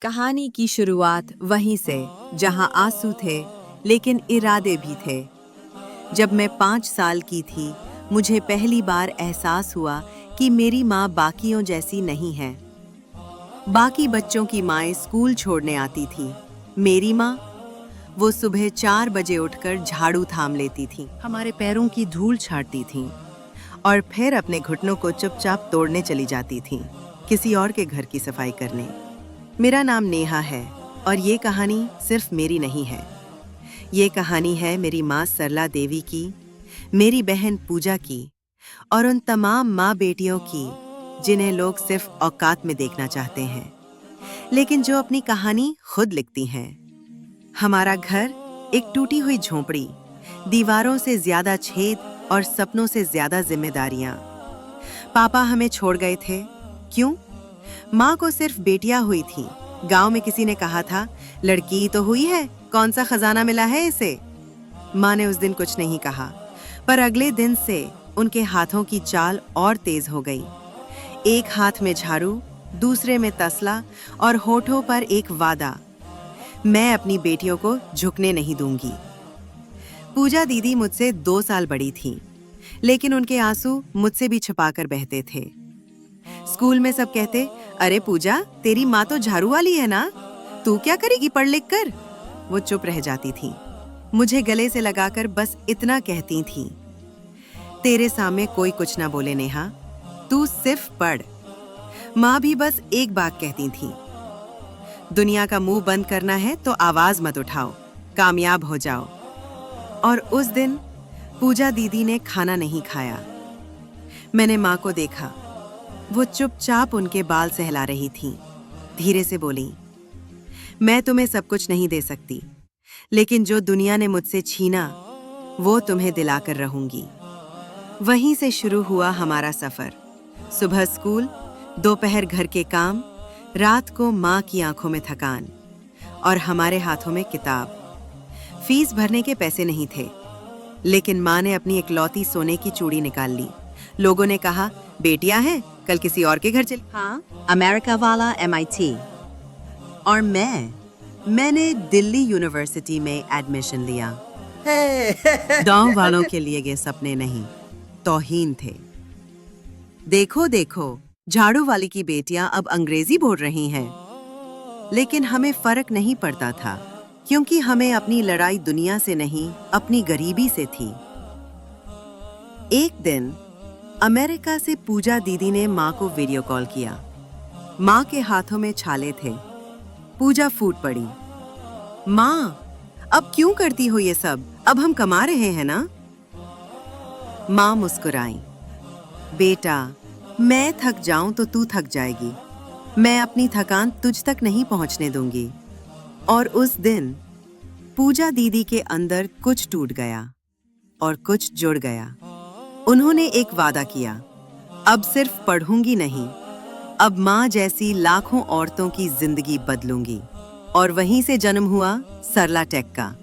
कहानी की शुरुआत वहीं से जहां आंसू थे लेकिन इरादे भी थे। जब मैं 5 साल की थी, मुझे पहली बार एहसास हुआ कि मेरी माँ बाकियों जैसी नहीं है। बाकी बच्चों की माएं स्कूल छोड़ने आती थी। मेरी माँ, वो सुबह 4 बजे उठकर झाड़ू थाम लेती थी, हमारे पैरों की धूल छांटती थी और फिर अपने घुटनों को चुपचाप तोड़ने चली जाती थी, किसी और के घर की सफाई करने। मेरा नाम नेहा है और ये कहानी सिर्फ मेरी नहीं है। ये कहानी है मेरी माँ सरला देवी की, मेरी बहन पूजा की और उन तमाम माँ बेटियों की जिन्हें लोग सिर्फ औकात में देखना चाहते हैं, लेकिन जो अपनी कहानी खुद लिखती हैं। हमारा घर एक टूटी हुई झोंपड़ी, दीवारों से ज्यादा छेद और सपनों से ज्यादा जिम्मेदारियां। पापा हमें छोड़ गए थे। क्यों? माँ को सिर्फ बेटियां हुई थी। गांव में किसी ने कहा था, लड़की तो हुई है, कौन सा खजाना मिला है इसे। माँ ने उस दिन कुछ नहीं कहा, पर अगले दिन से उनके हाथों की चाल और तेज हो गई। एक हाथ में झाड़ू, दूसरे में तसला और होठों पर एक वादा, मैं अपनी बेटियों को झुकने नहीं दूंगी। पूजा दीदी मुझसे 2 साल बड़ी थी, लेकिन उनके आंसू मुझसे भी छुपाकर बहते थे। स्कूल में सब कहते, अरे पूजा, तेरी माँ तो झाड़ू वाली है ना, तू क्या करेगी पढ़ लिख कर। वो चुप रह जाती थी, मुझे गले से लगाकर बस इतना कहती थी, तेरे सामने कोई कुछ ना बोले नेहा, तू सिर्फ पढ़। माँ भी बस एक बात कहती थी, दुनिया का मुंह बंद करना है तो आवाज मत उठाओ, कामयाब हो जाओ। और उस दिन पूजा दीदी ने खाना नहीं खाया। मैंने माँ को देखा, वो चुपचाप उनके बाल सहला रही थी। धीरे से बोली, मैं तुम्हें सब कुछ नहीं दे सकती, लेकिन जो दुनिया ने मुझसे छीना वो तुम्हें दिलाकर रहूंगी। वहीं से शुरू हुआ हमारा सफर। सुबह स्कूल, दोपहर घर के काम, रात को माँ की आंखों में थकान और हमारे हाथों में किताब। फीस भरने के पैसे नहीं थे, लेकिन माँ ने अपनी इकलौती सोने की चूड़ी निकाल ली। लोगों ने कहा, बेटियां हैं, कल किसी और के घर चली। हाँ, अमेरिका वाला MIT। और मैंने दिल्ली यूनिवर्सिटी में एडमिशन लिया। गांव वालों के लिए ये सपने नहीं, तौहीन थे। देखो देखो, झाड़ू वाली की बेटियां अब अंग्रेजी बोल रही हैं। लेकिन हमें फर्क नहीं पड़ता था, क्योंकि हमें अपनी लड़ाई दुनिया से नहीं, अपनी गरीबी से थी। एक दिन अमेरिका से पूजा दीदी ने माँ को वीडियो कॉल किया। माँ के हाथों में छाले थे। पूजा फूट पड़ी, माँ, अब क्यों करती हो ये सब, अब हम कमा रहे हैं ना। माँ मुस्कुराई, बेटा, मैं थक जाऊं तो तू थक जाएगी, मैं अपनी थकान तुझ तक नहीं पहुंचने दूंगी। और उस दिन पूजा दीदी के अंदर कुछ टूट गया और कुछ जुड़ गया। उन्होंने एक वादा किया, अब सिर्फ पढ़ूंगी नहीं, अब माँ जैसी लाखों औरतों की जिंदगी बदलूंगी। और वहीं से जन्म हुआ सरला टेक का,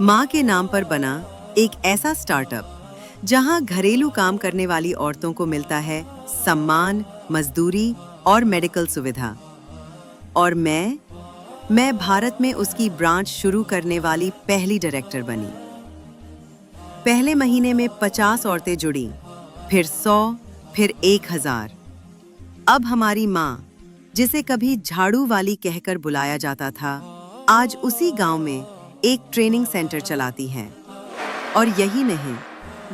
माँ के नाम पर बना एक ऐसा स्टार्टअप जहां घरेलू काम करने वाली औरतों को मिलता है सम्मान, मजदूरी और मेडिकल सुविधा। और मैं भारत में उसकी ब्रांच शुरू करने वाली पहली डायरेक्टर बनी। पहले महीने में 50 औरतें जुड़ी, फिर 100, फिर 1000। अब हमारी माँ, जिसे कभी झाड़ू वाली कहकर बुलाया जाता था, आज उसी गांव में एक ट्रेनिंग सेंटर चलाती हैं। और यही नहीं,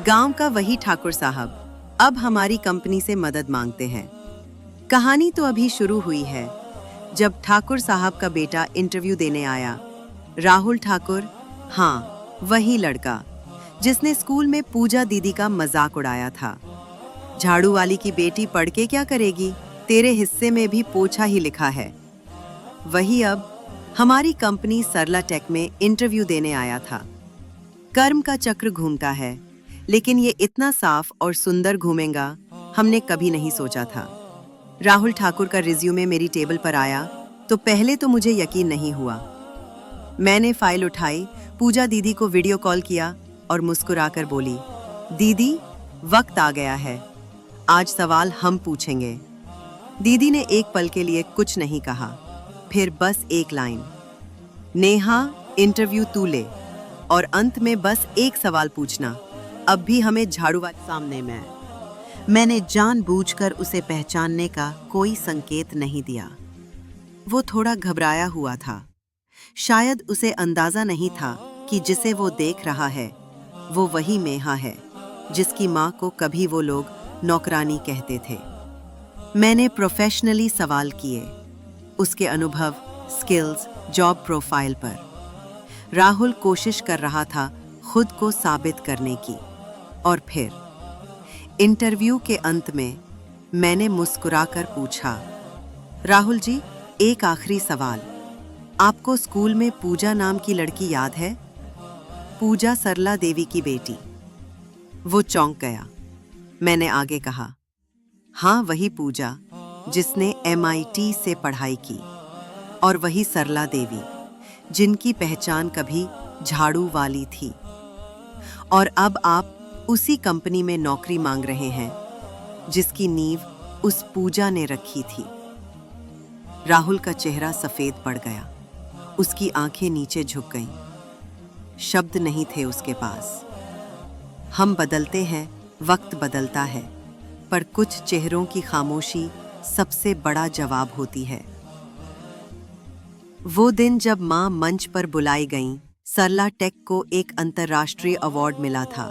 गांव का वही ठाकुर साहब अब हमारी कंपनी से मदद मांगते हैं। कहानी तो अभी शुरू हुई है। जब ठाकुर साहब का बेटा इंटरव्यू देने आया, राहुल ठाकुर, हाँ वही लड़का जिसने स्कूल में पूजा दीदी का मजाक उड़ाया था, झाड़ू वाली की बेटी पढ़ के क्या करेगी, तेरे हिस्से में भी पोछा ही लिखा है, वही अब हमारी कंपनी सरला टेक में इंटरव्यू देने आया था। कर्म का चक्र घूमता है, लेकिन ये इतना साफ और सुंदर घूमेगा हमने कभी नहीं सोचा था। राहुल ठाकुर का रिज्यूमे मेरी टेबल पर आया तो पहले तो मुझे यकीन नहीं हुआ। मैंने फाइल उठाई, पूजा दीदी को वीडियो कॉल किया और मुस्कुराकर बोली, दीदी, वक्त आ गया है, आज सवाल हम पूछेंगे। दीदी ने एक पल के लिए कुछ नहीं कहा, फिर बस एक लाइन, नेहा इंटरव्यू तू ले, और अंत में बस एक सवाल पूछना, अब भी हमें झाड़ू वाले सामने में। मैंने जानबूझकर उसे पहचानने का कोई संकेत नहीं दिया। वो थोड़ा घबराया हुआ था। शायद उसे अंदाजा नहीं था कि जिसे वो देख रहा है वो वही नेहा है जिसकी माँ को कभी वो लोग नौकरानी कहते थे। मैंने प्रोफेशनली सवाल किए, उसके अनुभव, स्किल्स, जॉब प्रोफाइल पर। राहुल कोशिश कर रहा था खुद को साबित करने की। और फिर इंटरव्यू के अंत में मैंने मुस्कुराकर पूछा, राहुल जी, एक आखिरी सवाल, आपको स्कूल में पूजा नाम की लड़की याद है? पूजा सरला देवी की बेटी। वो चौंक गया। मैंने आगे कहा, हाँ वही पूजा जिसने MIT से पढ़ाई की, और वही सरला देवी जिनकी पहचान कभी झाड़ू वाली थी। और अब आप उसी कंपनी में नौकरी मांग रहे हैं जिसकी नींव उस पूजा ने रखी थी। राहुल का चेहरा सफेद पड़ गया। उसकी आंखें नीचे झुक गईं। शब्द नहीं थे उसके पास। हम बदलते हैं, वक्त बदलता है, पर कुछ चेहरों की खामोशी सबसे बड़ा जवाब होती है। वो दिन जब मां मंच पर बुलाई गईं, सरला टेक को एक अंतर्राष्ट्रीय अवार्ड मिला था।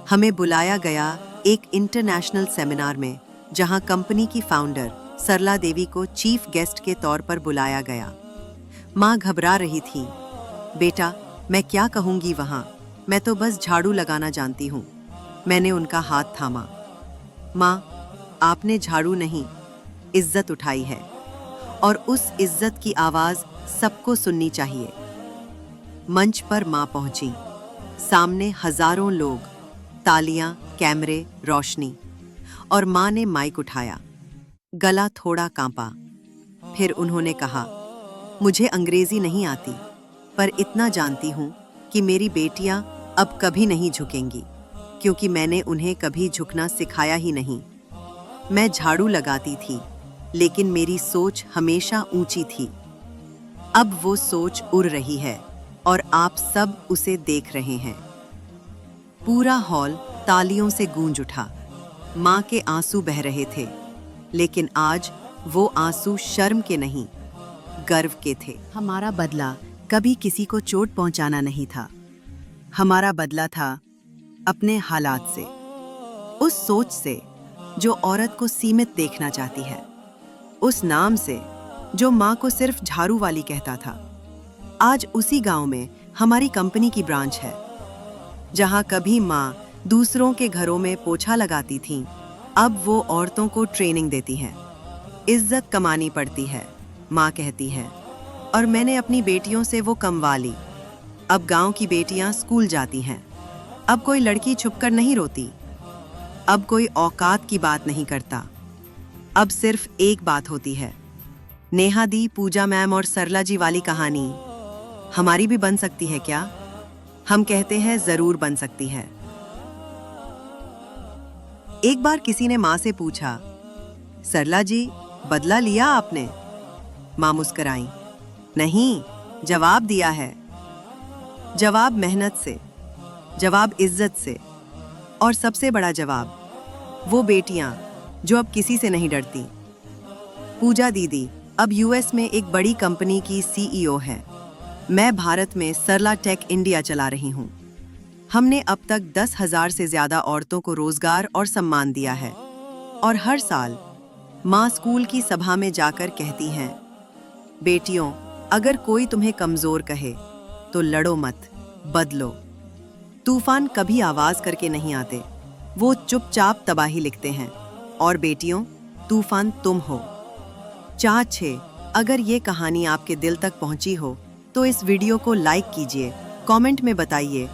हमें बुलाया गया एक इंटरनेशनल सेमिनार में, जहां कंपनी की फाउंडर सरला देवी को चीफ गेस्ट के तौर पर बुलाया गया। माँ घबरा रही थी। बेटा, मैं क्या कहूँगी वहाँ, मैं तो बस झाड़ू लगाना जानती हूँ। मैंने उनका हाथ थामा। माँ, आपने झाड़ू नहीं, इज्जत उठाई है, और उस इज्जत की आवाज़ सबको सुननी चाहिए। मंच पर माँ पहुँची। सामने हजारों लोग, तालियां, कैमरे, रोशनी, और माँ ने माइक उठाया। गला थोड़ा कांपा। फिर उन्होंने कहा, मुझे अंग्रेजी नहीं आती, पर इतना जानती हूँ कि मेरी बेटियाँ अब कभी नहीं झुकेंगी, क्योंकि मैंने उन्हें कभी झुकना सिखाया ही नहीं। मैं झाड़ू लगाती थी, लेकिन मेरी सोच हमेशा ऊंची थी। अब वो सोच उड़ रही है, और आप सब उसे देख रहे हैं। पूरा हॉल तालियों से गूंज उठा। माँ के आंसू बह रहे थे, लेकिन आज वो आंसू शर्म के नहीं, गर्व के थे। हमारा बदला कभी किसी को चोट पहुंचाना नहीं था। हमारा बदला था अपने हालात से, उस सोच से जो औरत को सीमित देखना चाहती है, उस नाम से जो माँ को सिर्फ झाड़ू वाली कहता था। आज उसी गांव में हमारी कंपनी की ब्रांच है, जहां कभी माँ दूसरों के घरों में पोछा लगाती थीं, अब वो औरतों को ट्रेनिंग देती हैं। इज्जत कमानी पड़ती है, माँ कहती है, और मैंने अपनी बेटियों से वो कमवा ली। अब गांव की बेटियां स्कूल जाती हैं। अब कोई लड़की छुपकर नहीं रोती। अब कोई औकात की बात नहीं करता। अब सिर्फ एक बात होती है, नेहा दी, पूजा मैम और सरला जी वाली कहानी हमारी भी बन सकती है क्या? हम कहते हैं जरूर बन सकती है। एक बार किसी ने माँ से पूछा, सरला जी, बदला लिया आपने? माँ मुस्कुराई, नहीं, जवाब दिया है। जवाब मेहनत से, जवाब इज्जत से, और सबसे बड़ा जवाब, वो बेटियां जो अब किसी से नहीं डरती। पूजा दीदी अब US में एक बड़ी कंपनी की CEO है। मैं भारत में सरला टेक इंडिया चला रही हूँ। हमने अब तक 10,000 से ज्यादा औरतों को रोजगार और सम्मान दिया है। और हर साल माँ स्कूल की सभा में जाकर कहती हैं, बेटियों, अगर कोई तुम्हें कमजोर कहे तो लड़ो मत, बदलो। तूफान कभी आवाज करके नहीं आते, वो चुपचाप तबाही लिखते हैं। और बेटियों, तूफान तुम हो। 4-6 अगर ये कहानी आपके दिल तक पहुंची हो तो इस वीडियो को लाइक कीजिए, कमेंट में बताइए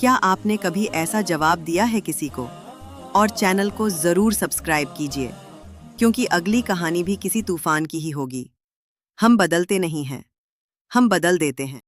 क्या आपने कभी ऐसा जवाब दिया है किसी को, और चैनल को जरूर सब्सक्राइब कीजिए, क्योंकि अगली कहानी भी किसी तूफान की ही होगी। हम बदलते नहीं हैं, हम बदल देते हैं।